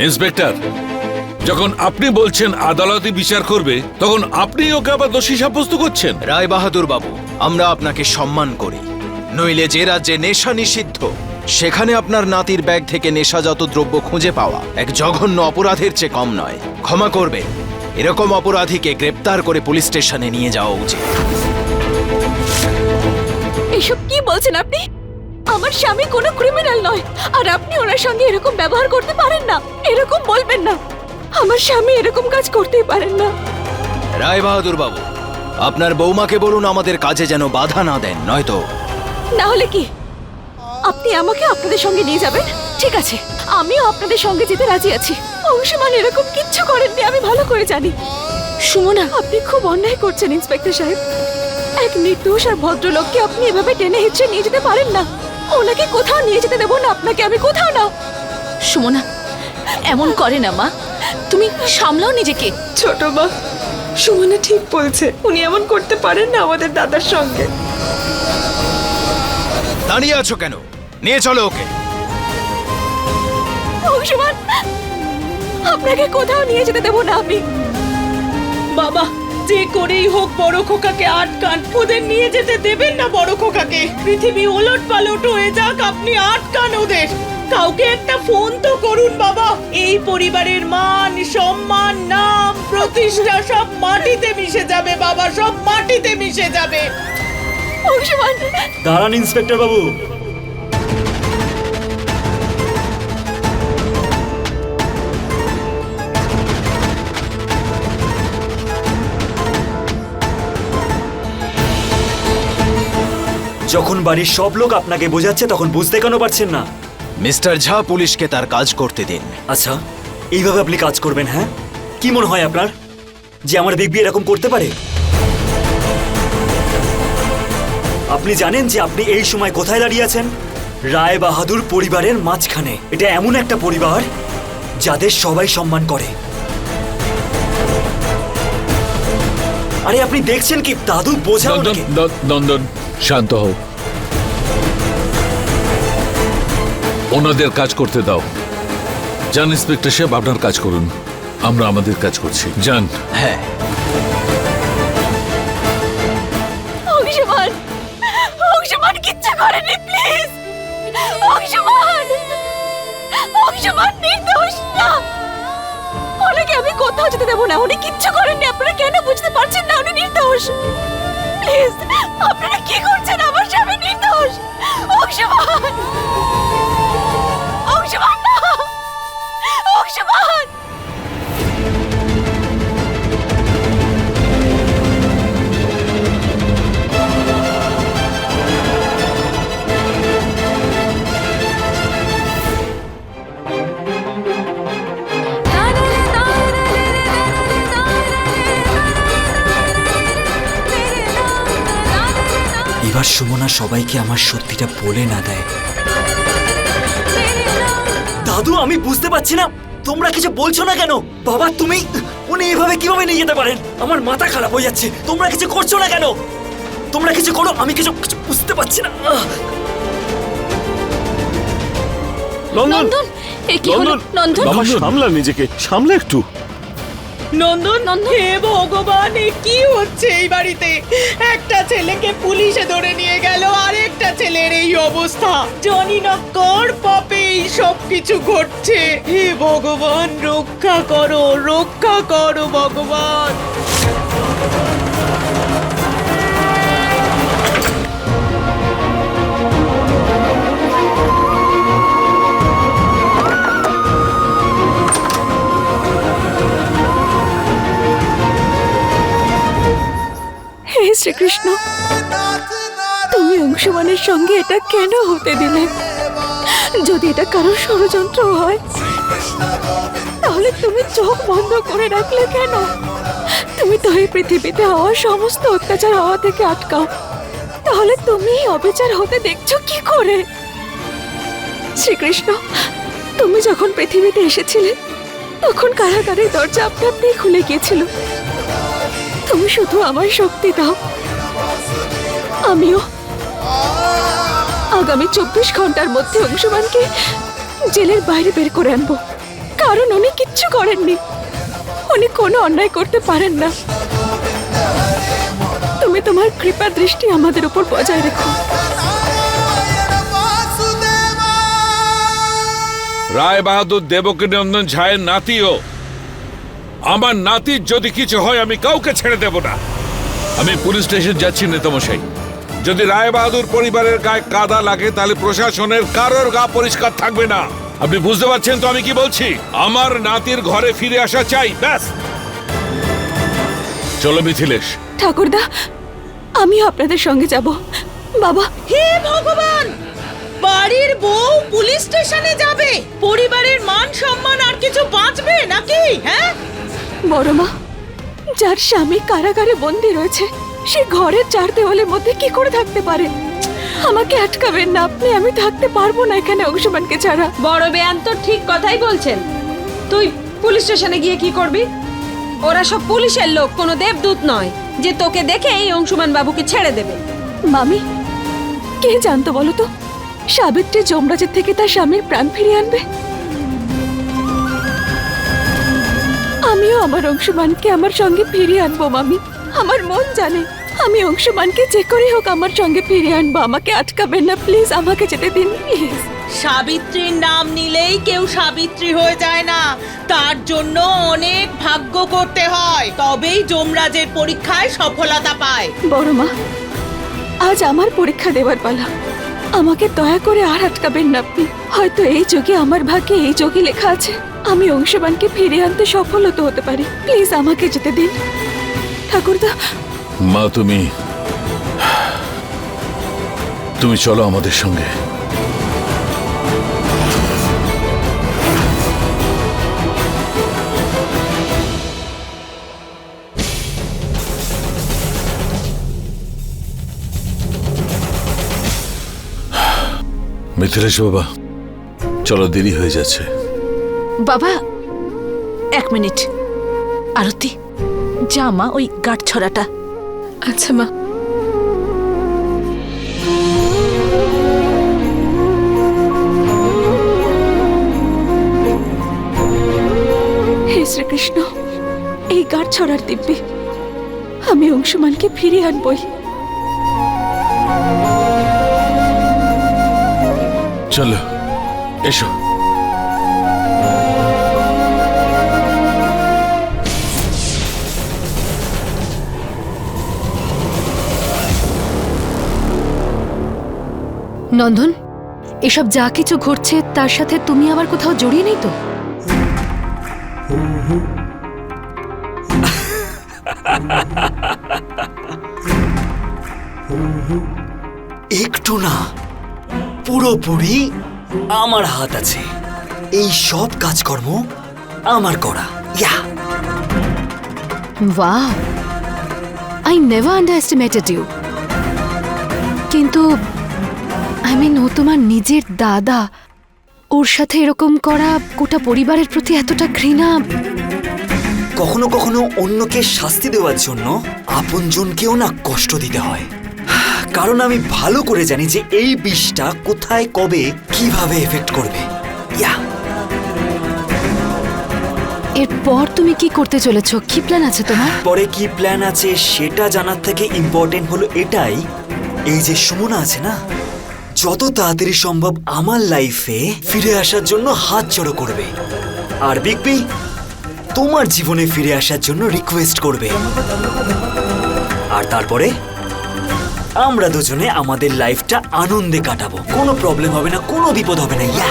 Inspector, যখন আপনি বলছেন আদালতে বিচার করবে, তখন আপনি ওকে আবার দোষী সাব্যস্ত করছেন। রায় বাহাদুর বাবু, আমরা আপনাকে সম্মান করি, নইলে যে রাজ্যে নেশা নিষিদ্ধ সেখানে আপনার নাতির ব্যাগ থেকে নেশাজাত দ্রব্য খুঁজে পাওয়া এক জঘন্য অপরাধের চেয়ে কম নয়। ক্ষমা করবে, এরকম অপরাধীকে গ্রেপ্তার করে পুলিশ স্টেশনে নিয়ে যাওয়া উচিত। এসব কি বলছেন আপনি? আমার স্বামী কোনো ক্রিমিনাল নয়, আর আপনি ওনার সঙ্গে এরকম ব্যবহার করতে পারেন না। এরকম বলবেন না, আমার স্বামী এরকম কাজ করতেই পারেন না। রায় বাহাদুর বাবু, আপনার বৌমাকে বলুন আমাদের কাজে যেন বাধা না দেন, নয়তো। না হলে কি আপনি আমাকে আপনাদের সঙ্গে নিয়ে যাবেন? ঠিক আছে, আমিও আপনাদের সঙ্গে যেতে রাজি আছি। অংশমান এরকম কিচ্ছু করেননি, আমি ভালো করে জানি। সুমনা, আপনি খুব অন্যায় করছেন ইন্সপেক্টর সাহেব। এক নির্দোষ আর ভদ্রলোককে আপনি এভাবে টেনে হিচড়ে নিয়ে যেতে পারেন না। ওনাকে কোথাও নিয়ে যেতে দেবো না, আপনাকে আমি কোথাও না। সুমনা, এমন করে না মা, তুমি সামলাও নিজেকে। ছোট মা, সুমনা ঠিক বলছে, উনি এমন করতে পারেন না আমাদের দাদার সঙ্গে। দাঁড়িয়ে আছো কেন? নিয়ে চলো ওকে। অংশমান, আপনাকে কোথাও নিয়ে যেতে দেবো না আমি। বাবা, যে করেই হোক বড় খোকাকে আটকান, ওদের নিয়ে যেতে দেবেন না বড় খোকাকে। পৃথিবী ওলট পালট হয়ে যাক, আপনি আটকান ওদের। কাউকে একটা ফোন তো করুন বাবা। এই পরিবারের মান, সম্মান, নাম, প্রতিষ্ঠা সব মাটিতে মিশে যাবে বাবা, সব মাটিতে মিশে যাবে। অংশমান, দাঁড়ান ইন্সপেক্টর বাবু। যখন বাড়ির সব লোক আপনাকে বোঝাচ্ছে তখন বুঝতে কেন পারছেন না? মিস্টার ঝা, পুলিশকে তার কাজ করতে দিন। আচ্ছা, এইভাবে আপনি কাজ করবেন? হ্যাঁ, কি মনে হয় আপনার যে আমার বিগ এরকম করতে পারে? আপনি জানেন যে আপনি এই সময় কোথায় দাঁড়িয়ে আছেন? রায় বাহাদুর পরিবারের মাঝখানে। এটা এমন একটা পরিবার যাদের সবাই সম্মান করে। আরে আপনি দেখছেন কি দাদু বোঝা ওনাকে। নন্দন, শান্ত হও, ওনাদের কাজ করতে দাও। যান ইন্সপেক্টর সাহেব, আপনার কাজ করুন, আমরা আমাদের কাজ করছি। যান। হ্যাঁ, অংশমান, অংশমান কিচ্ছু করেনি, প্লিজ। অংশমান, অংশমান নির্দোষ না। ওনাকে আমি কোথাও যেতে দেবো না, উনি কিচ্ছু করেননি। আপনারা কেন বুঝতে পারছেন না উনি নির্দোষ? প্লিজ, আপনারা কি করছেন? আমার স্বামী নির্দোষ। অংশমান, অংশমান না, অংশমান। এবার সুমনা সবাইকে আমার সত্যিটা বলে না দেয়। দাদু, আমি বুঝতে পারছি না তোমরা কিছু বলছো না কেন। বাবা, উনি এভাবে কিভাবে নিয়ে যেতে পারেন? আমার মাথা খারাপ হয়ে যাচ্ছে। তোমরা কিছু করছো না কেন? তোমরা কিছু করো, আমি কিছু বুঝতে পারছি না। নন্দন, এ কি হলো? নন্দন, বাবা, সামলা নিজেকে, সামলা একটু। নন্দন, হে ভগবান, এ কি হচ্ছে এই বাড়িতে? একটা ছেলেকে পুলিশে ধরে নিয়ে গেল, আরেকটা ছেলের এই অবস্থা। জানি না কার পাপে এই সব কিছু ঘটছে। হে ভগবান, রক্ষা করো, রক্ষা করো ভগবান। হে শ্রীকৃষ্ণ, তুমি অংশমানের সঙ্গে এটা কেন হতে দিলে? যদি এটা কারো ষড়যন্ত্র হয়, তাহলে তুমি চোখ বন্ধ করে রাখলে কেন? তুমি তো এই পৃথিবীতে হওয়া সমস্ত অত্যাচার হওয়া থেকে আটকাও, তাহলে তুমি অবিচার হতে দেখছো কি করে? শ্রীকৃষ্ণ, তুমি যখন পৃথিবীতে এসেছিলে তখন কারাগারের দরজা আপনা আপনি খুলে গিয়েছিল। তুমি শুধু আমার শক্তি দাও, আমিও আগামী 24 ঘন্টার মধ্যে অংশমানকে জেলের বাইরে বের করে আনবো। কারণ উনি কিচ্ছু করেননি, উনি কোনো অন্যায় করতে পারেন না। তুমি তোমার কৃপা দৃষ্টি আমাদের উপর বজায় রেখো। রায় বাহাদুর দেবকী নন্দন ঝায়ের নাতিও। আমার নাতির যদি কিছু হয় আমি কাউকে ছেড়ে দেব না। আমি পুলিশ স্টেশন যাচ্ছি নেতামশাই। যদি রায় বাহাদুর পরিবারের গায়ে কাদা লাগে তাহলে প্রশাসনের কারোর গা পরিষ্কার থাকবে না। আপনি বুঝতে পারছেন তো আমি কি বলছি? আমার নাতির ঘরে ফিরে আসা চাই, ব্যাস। চলো মিথিলেশ। ঠাকুরদা, আমিও আপনাদের সঙ্গে যাব। বাবা, হে ভগবান, বাড়ির বউ পুলিশ স্টেশনে যাবে? পরিবারের মান সম্মান আর কিছু বাঁচবে নাকি? হ্যাঁ, বড় মা, যার স্বামী কারাগারে বন্দী রয়েছে, সে ঘরের চার দেওয়ালের মধ্যে কি করে থাকতে পারে? আমাকে আটকাবেন না আপনি, আমি থাকতে পারবো না এখানে অংশমানকে ছাড়া। বড় বেয়ান তো ঠিক কথাই বলছেন। তুই পুলিশ স্টেশনে গিয়ে কি করবি? ওরা সব পুলিশের লোক, কোনো দেবদূত নয় যে তোকে দেখে এই অংশুমান বাবুকে ছেড়ে দেবে। মামি, কে জানতো বলো তো সাবিত্রী যমরাজের থেকে তার স্বামীর প্রাণ ফিরিয়ে আনবে? আমিও আমার অংশমানকে আমার সঙ্গে ফিরিয়ে আনবো মামি। আমার মন জানে আমি অংশমানকে যে করেই হোক আমার সঙ্গে ফিরিয়ে আনবো। আমাকে আটকাবেন না প্লিজ, আমাকে যেতে দিন প্লিজ। সাবিত্রীর নাম নিলেই কেউ সাবিত্রী হয়ে যায় না, তার জন্য অনেক ভাগ্য করতে হয়, তবেই যমরাজের পরীক্ষায় সফলতা পায়। বড় মা, আজ আমার পরীক্ষা দেওয়ার পালা। আমাকে দয়া করে আর আটকাবেন না আপনি। হয়তো এই যুগে আমার ভাগ্যে এই যোগই লেখা আছে আমি অংশমানকে ফিরিয়ে আনতে সফল হতে পারি। প্লিজ আমাকে যেতে দিন। ঠাকুরদা, মা, তুমি চলো আমাদের সঙ্গে। মিথিলেশ বাবা, চলো, দেরি হয়ে যাচ্ছে। বাবা, 1 মিনিট। আরতি, যা মা ওই গাঁট ছড়াটা। আচ্ছা মা। হে শ্রীকৃষ্ণ, এই গাঁট ছড়ার দিব্যি আমি অংশমানকে ফিরিয়ে আনবই। চলো, এসো। নন্দন, এসব যা কিছু ঘটছে তার সাথে তুমি আবার কোথাও জড়িয়ে নেই তো? একটু না, পুরোপুরি আমার হাত আছে। এই সব কাজকর্ম আমার করা। ইয়া, ওয়াও, আই নেভার আন্ডারএস্টিমেটেড ইউ। কিন্তু ও তোমার নিজের দাদা, ওর সাথে এরকম করা, গোটা পরিবারের প্রতি এতটা ঘৃণা। কখনো কখনো অন্যকে শাস্তি দেওয়ার জন্য আপনজনকেও না কষ্ট দিতে হয়। কারণ আমি ভালো করে জানি যে এই বিষটা কোথায়, কবে, কিভাবে এফেক্ট করবে। ইয়া, এরপর তুমি কি করতে চলেছো? কি প্ল্যান আছে তোমার? পরে কি প্ল্যান আছে সেটা জানার থেকে ইম্পর্টেন্ট হলো এটাই, এই যে সুমনা আছে না, যত তাড়াতাড়ি সম্ভব আমার লাইফে ফিরে আসার জন্য হাত জড়ো করবে, আর বিগ বি তোমার জীবনে ফিরে আসার জন্য রিকোয়েস্ট করবে। আর তারপরে আমরা দুজনে আমাদের লাইফটা আনন্দে কাটাবো। কোনো প্রবলেম হবে না, কোনো বিপদ হবে না। ইয়া,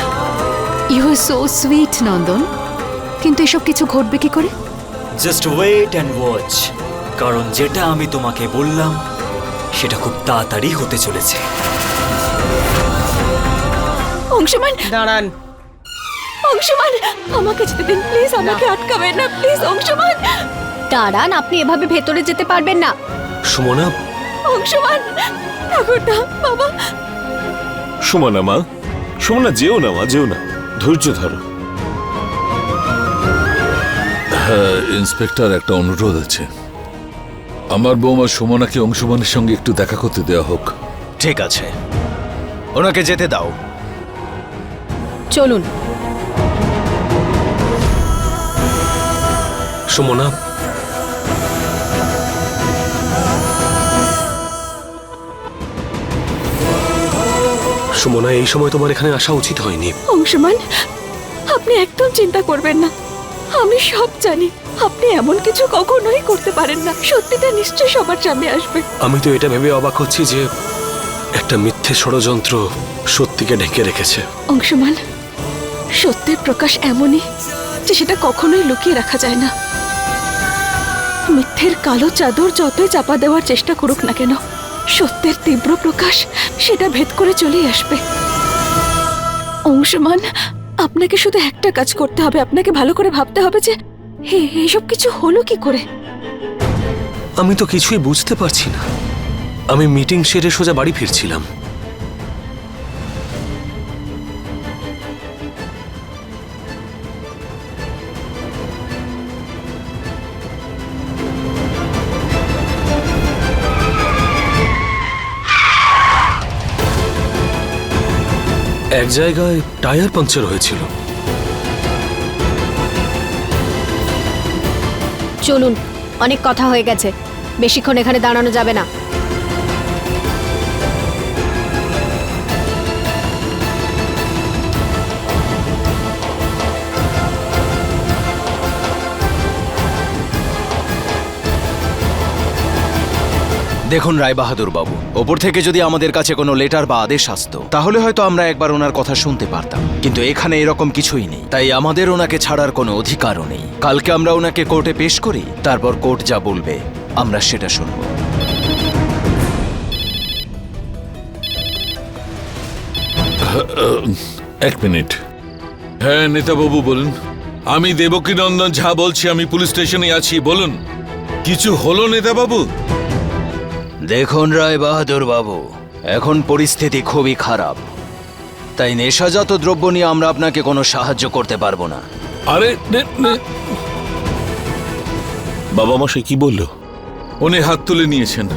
ইউ আর সো সুইট নন্দন। কিন্তু এসব কিছু ঘটবে কি করে? জাস্ট ওয়েট অ্যান্ড ওয়াচ, কারণ যেটা আমি তোমাকে বললাম সেটা খুব তাড়াতাড়ি হতে চলেছে। অংশমান, দাঁড়ান, অংশমান, আমাকে যেতে দিন প্লিজ, আমাকে আটকাবেন না প্লিজ। অংশমান, দাঁড়ান, আপনি এভাবে ভেতরে যেতে পারবেন না। সুমনা, অংশমান, ঠাকুরদা, বাবা। সুমনা মা, সুমনা যেও না মা, যেও না, ধৈর্য ধরো। হ্যাঁ ইন্সপেক্টর, একটা অনুরোধ আছে। আমার বৌমা সুমনাকে অংশমানের সঙ্গে একটু দেখা করতে দেওয়া হোক। ঠিক আছে, ওনাকে যেতে দাও। চলুন। সুমনা, সুমনা, এই সময় তোমার এখানে আসা উচিত হয়নি। অংশমান, আপনি একদম চিন্তা করবেন না। আমি সব জানি। আপনি এমন কিছু কখনোই করতে পারেন না। সত্যিটা নিশ্চয়ই সবার সামনে আসবে। আমি তো এটা ভেবে অবাক হচ্ছি যে একটা মিথ্যে ষড়যন্ত্র সত্যিকে ঢেকে রেখেছে। অংশমান, সত্যের প্রকাশ এমনই যে সেটা কখনোই লুকিয়ে রাখা যায় না। মিথ্যের কালো চাদর যতই চাপা দেওয়ার চেষ্টা করুক না কেন, সত্যের তীব্র প্রকাশ সেটা ভেদ করে চলেই আসবে। অংশমান, আপনাকে শুধু একটা কাজ করতে হবে। আপনাকে ভালো করে ভাবতে হবে যে এইসব কিছু হলো কি করে। আমি তো কিছুই বুঝতে পারছি না। আমি মিটিং সেরে সোজা বাড়ি ফিরছিলাম। এক জায়গায় টায়ার পাংচার হয়েছিল। চলুন, অনেক কথা হয়ে গেছে, বেশিক্ষণ এখানে দাঁড়ানো যাবে না। দেখুন রায়বাহাদুর বাবু, ওপর থেকে যদি আমাদের কাছে কোনো লেটার বা আদেশ আসতো তাহলে হয়তো আমরা একবার ওনার কথা শুনতে পারতাম, কিন্তু এখানে এরকম কিছুই নেই। তাই আমাদের ওনাকে ছাড়ার কোনো অধিকারও নেই। কালকে আমরা ওনাকে কোর্টে পেশ করি, তারপর কোর্ট যা বলবে আমরা সেটা শুনব। এক মিনিট। হ্যাঁ নেতাবাবু বলুন। আমি দেবকীনন্দন ঝা বলছি, আমি পুলিশ স্টেশনে আছি। বলুন, কিছু হলো নেতাবাবু? দেখুন রায়বাহাদুর বাবু, এখন পরিস্থিতি খুবই খারাপ, তাই নেশাজাত দ্রব্য নিয়ে আমরা আপনাকে কোনো সাহায্য করতে পারবো না। আরে বাবা মশাই কি বললো? উনি হাত তুলে নিয়েছেন।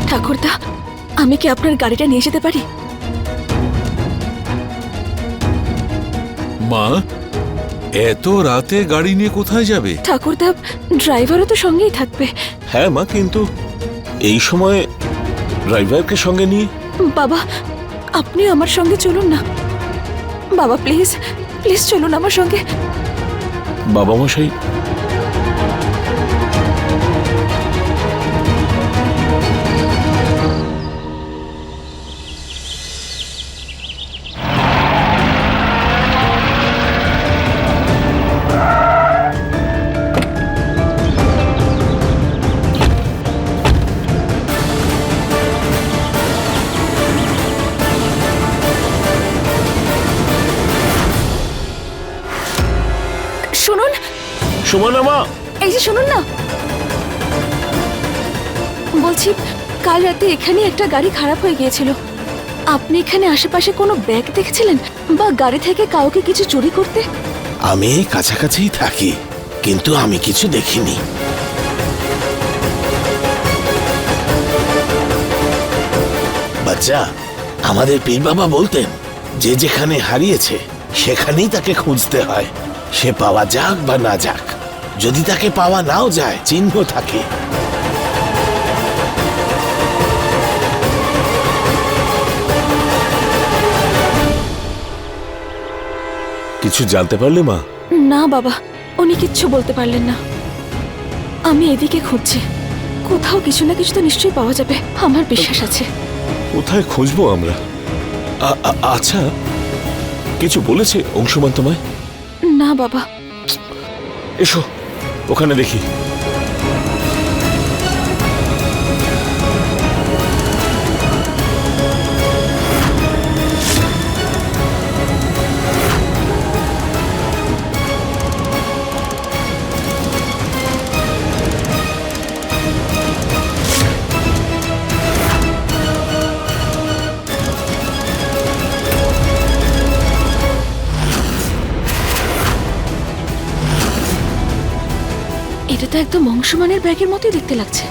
ঠাকুরদা, আমি কি আপনার গাড়িটা নিয়ে যেতে পারি? মা, এত রাতে গাড়ি নিয়ে কোথায় যাবে? ঠাকুরদা, ড্রাইভারও তো সঙ্গেই থাকবে। হ্যাঁ মা, কিন্তু এই সময় ড্রাইভারকে সঙ্গে নিয়ে? বাবা, আপনি আমার সঙ্গে চলুন না। বাবা প্লিজ, প্লিজ চলুন আমার সঙ্গে। বাবা মশাই, শুনুন, সুমনা মা, এই যে শুনুন না, বলছি কাল রাতে এখানে একটা গাড়ি খারাপ হয়ে গিয়েছিল। আপনি এখানে আশেপাশে কোনো ব্যাগ দেখেছিলেন বা গাড়ি থেকে কাউকে কিছু চুরি করতে? আমি এই কাছাকাছিই থাকি, কিন্তু আমি কিছু দেখিনি। বাচ্চা, আমাদের পীর বাবা বলতেন যে যেখানে হারিয়েছে সেখানেই তাকে খুঁজতে হয়। সে পাওয়া যাক বা না যাক, যদি তাকে পাওয়া নাও যায় চিহ্ন থাকে। কিছু জানতে পারলে মা? না বাবা, উনি কিচ্ছু বলতে পারলেন না। আমি এদিকে খুঁজছি, কোথাও কিছু না কিছু তো নিশ্চয়ই পাওয়া যাবে, আমার বিশ্বাস আছে। কোথায় খুঁজবো আমরা? আচ্ছা, কিছু বলেছে অংশুমান তোমায়? না বাবা। এসো ওখানে দেখি। এটা তো একদম অংশমানের ব্যাগের মতোই দেখতে লাগছে।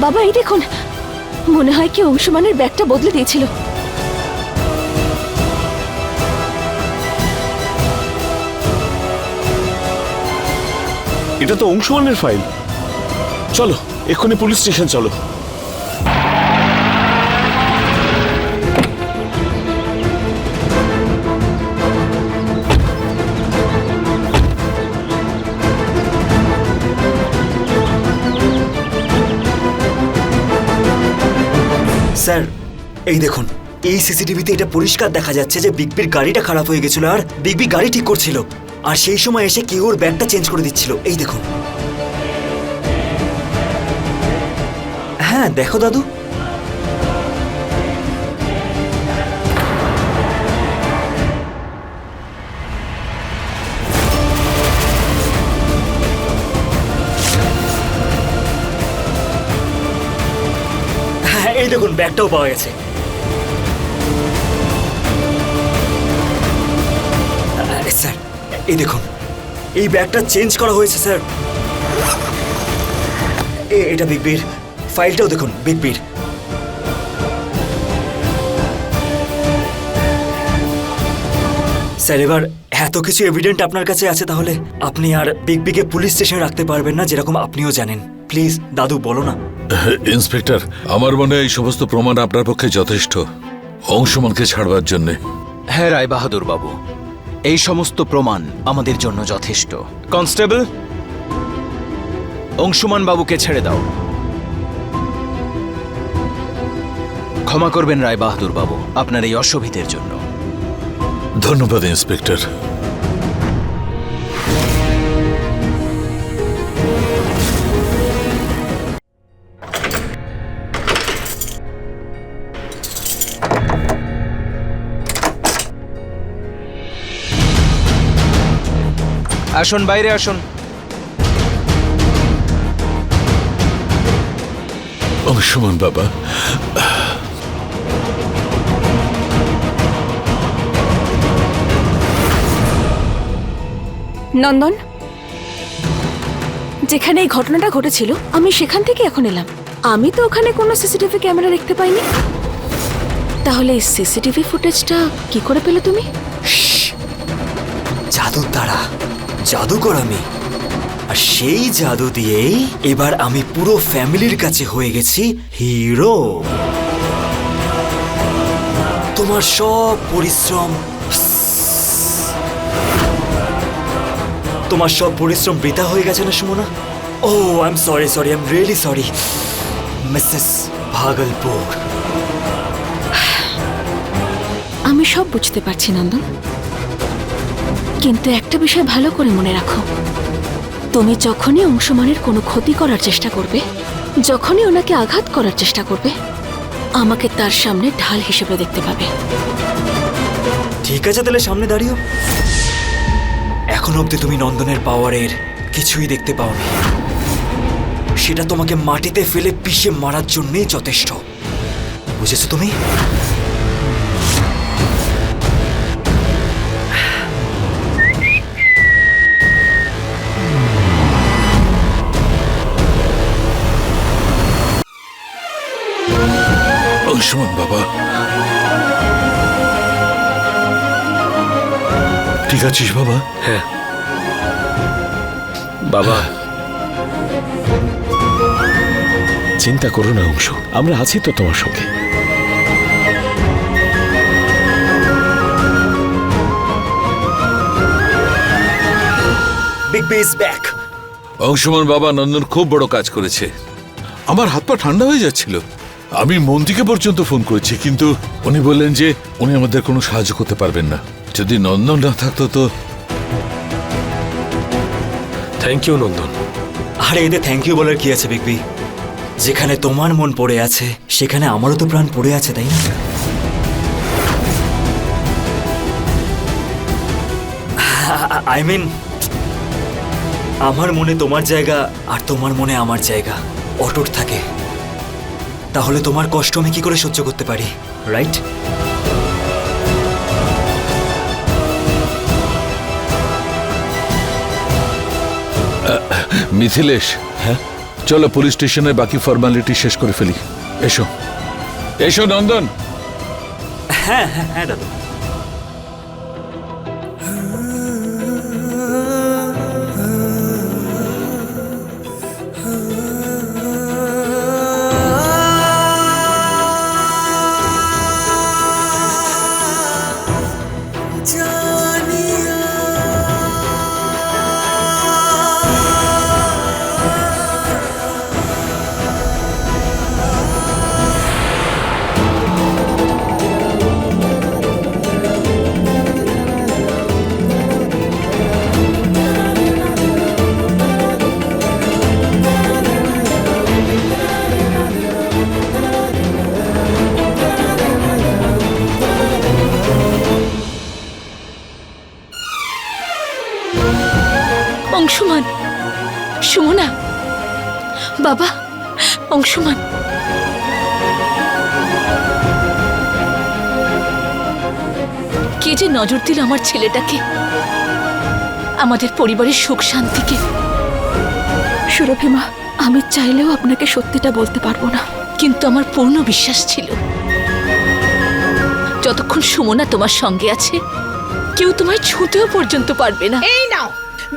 বাবা এই দেখুন, মনে হয় কি অংশমানের ব্যাগটা বদলে দিয়েছিল। এটা তো অংশমানের ফাইল। চলো এক্ষুনি পুলিশ স্টেশন চলো। স্যার এই দেখুন, এই সিসিটিভিতে এটা পরিষ্কার দেখা যাচ্ছে যে বিগবির গাড়িটা খারাপ হয়ে গেছিল আর বিগবি গাড়ি ঠিক করছিল, আর সেই সময় এসে কেউ ওর ব্যাগটা চেঞ্জ করে দিচ্ছিল। এই দেখুন। হ্যাঁ দেখো দাদু। হ্যাঁ এই দেখুন, ব্যাগটাও পাওয়া গেছে। স্যার এই দেখুন, এই ব্যাগটা চেঞ্জ করা হয়েছে স্যার। এটা বিগবির, ফাইলটাও দেখুন বিগবির। স্যার এবার এত কিছু এভিডেন্ট আপনার কাছে আছে, তাহলে আপনি আর বিগবিকে পুলিশ স্টেশনে রাখতে পারবেন না, যেরকম আপনিও জানেন। প্লিজ দাদু বলো না। ইন্সপেক্টর, আমার মনে হয় এই সমস্ত প্রমাণ আপনার পক্ষে যথেষ্ট অংশমানকে ছাড়বার জন্যে। হ্যাঁ রায় বাহাদুর বাবু, এই সমস্ত প্রমাণ আমাদের জন্য যথেষ্ট। কনস্টেবল, অংশুমান বাবুকে ছেড়ে দাও। ক্ষমা করবেন রায় বাহাদুর বাবু আপনার এই অসুবিধের জন্য। ধন্যবাদ ইন্সপেক্টর। আসুন, বাইরে আসুন। অংশমান বাবা, নন্দন, যেখানে এই ঘটনাটা ঘটেছিল আমি সেখান থেকে এখন এলাম। আমি তো ওখানে কোনো সিসিটিভি ক্যামেরা দেখতে পাইনি। তাহলে এই সিসিটিভি ফুটেজটা কি করে পেলে তুমি? জাদুর দ্বারা, জাদুকর আমি। আর সেই জাদু দিয়েই এবার আমি পুরো ফ্যামিলির কাছে হয়ে গেছি হিরো। তোমার সব পরিশ্রম, তোমার সব পরিশ্রম বৃথা হয়ে গেছে না Sumana? Oh I am sorry, I am really sorry Mrs Bhagalpur. আমি সব বুঝতে পারছি নন্দন, কিন্তু একটা বিষয় ভালো করে মনে রাখো, তুমি যখনই অংশমানের কোনো ক্ষতি করার চেষ্টা করবে, যখনই ওনাকে আঘাত করার চেষ্টা করবে, আমাকে তার সামনে ঢাল হিসেবে দেখতে পাবে। ঠিক আছে তাহলে সামনে দাঁড়িও। এখন অবধি তুমি নন্দনের পাওয়ারের কিছুই দেখতে পাওনি, সেটা তোমাকে মাটিতে ফেলে পিষে মারার জন্যই যথেষ্ট। বুঝেছো তুমি? অংশমান বাবা, ঠিক আছিস বাবা? হ্যাঁ বাবা, চিন্তা করো না অংশ, আমরা আছি তো তোমার সঙ্গে। Big B is back. Anshuman বাবা, নন্দন খুব বড় কাজ করেছে। আমার হাত পা ঠান্ডা হয়ে যাচ্ছিল। আমি মন্ত্রীকে পর্যন্ত ফোন করেছি, কিন্তু উনি বললেন যে উনি আমাদের কোনো সাহায্য করতে পারবেন না। যদি নন্দন না থাকতো তো। থ্যাংক ইউ নন্দন। আরে এদের থ্যাংক ইউ বলার কি আছে বিগ বি? যেখানে তোমার মন পড়ে আছে সেখানে আমারও তো প্রাণ পড়ে আছে, তাই না? আই মিন, আমার মনে তোমার জায়গা আর তোমার মনে আমার জায়গা অটুট থাকে। তাহলে তোমার কষ্ট আমি কি করে সহ্য করতে পারি, রাইট? মিথিলেশ, হ্যাঁ চলো পুলিশ স্টেশনের বাকি ফর্মালিটি শেষ করে ফেলি। এসো এসো নন্দন। হ্যাঁ হ্যাঁ হ্যাঁ দাদু। অংশুমান, সুমনা, বাবা, অংশুমান। কে যে নজর দিল আমার ছেলেটাকে, আমাদের পরিবারের সুখ শান্তিকে। সুরভিমা, আমি চাইলেও আপনাকে সত্যিটা বলতে পারবো না। কিন্তু আমার পূর্ণ বিশ্বাস ছিল যতক্ষণ সুমনা তোমার সঙ্গে আছে কেউ তোমায় ছুঁতেও পর্যন্ত পারবে না। এই নাও,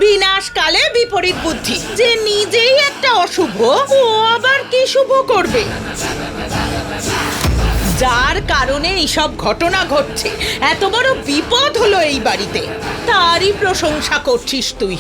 বিনাশকালে বিপরীত বুদ্ধি। যে নিজেই একটা অশুভ, ও আবার কি শুভ করবে? যার কারণে এইসব ঘটনা ঘটছে, এত বড় বিপদ হলো এই বাড়িতে, তারই প্রশংসা করছিস তুই।